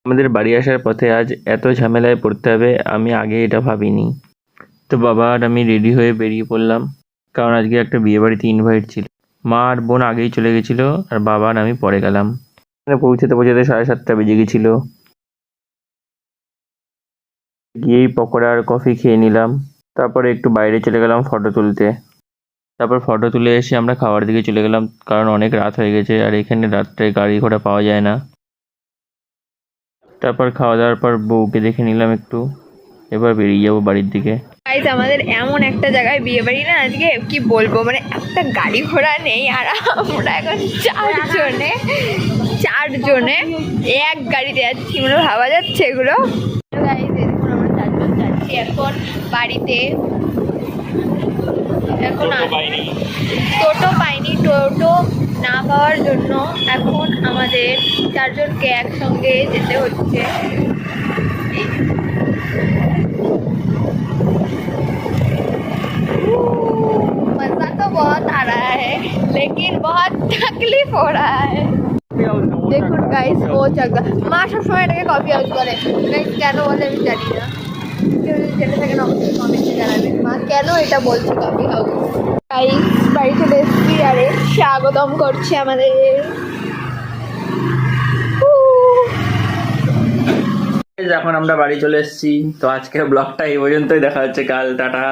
আমাদের বাড়ি আসার পথে আজ এত ঝামেলায় পড়তে হবে আমি আগে এটা ভাবিনি। তো বাবা আর আমি রেডি হয়ে বেরিয়ে পড়লাম, কারণ আজকে একটা বিয়ে বাড়িতে ইনভাইট ছিল। মা আর বোন আগেই চলে গেছিলো আর বাবা আর আমি পরে গেলাম। পৌঁছতে পৌঁছতে 7:30 বেজে গেছিলো। গিয়েই পকোড়া আর কফি খেয়ে নিলাম। তারপরে একটু বাইরে চলে গেলাম ফটো তুলতে। তারপর ফটো তুলে এসে আমরা খাওয়ার দিকে চলে গেলাম, কারণ অনেক রাত হয়ে গেছে আর এখানে রাত্রে গাড়ি ঘোড়া পাওয়া যায় না। তারপর খাওয়া দাওয়ার পর বউকে দেখে নিলাম একটু, এবার বেরিয়ে যাবো বাড়ির দিকে। গাইস আমাদের এমন একটা জায়গায় বিয়ে বাড়ি না আজকে, কি বলবো, মানে একটা গাড়ি ঘোড়া নেই আর আমরা এখন চারজনে এক গাড়িতে যাচ্ছি, মানে ভাবা যাচ্ছে এগুলো। গাইস দেখুন আমরা চারজন যাচ্ছি এখন বাড়িতে। এখন টোটো পাইনি, টোটো না পাওয়ার জন্য এখন আমাদের চারজনকে একসঙ্গে যেতে হচ্ছে। मजा तो बहुत आ रहा है लेकिन बहुत तकलीफ हो रहा है। দেখুন গাইস ও জায়গা মা সবসময় এটাকে কফি হাউস করে, গাইস কেন বলে আমি জানি না, কেউ যদি জেনে থাকেন অবশ্যই কমেন্টে জানাবেন মা কেন এটা বলছে কফি হাউস। গাইস বাড়ি চলে এসেছি আর স্বাগতম করছে আমাদের। এখন আমরা বাড়ি চলে এসেছি। তো আজকের ব্লগটা এই পর্যন্তই, দেখা হচ্ছে কাল। টাটা।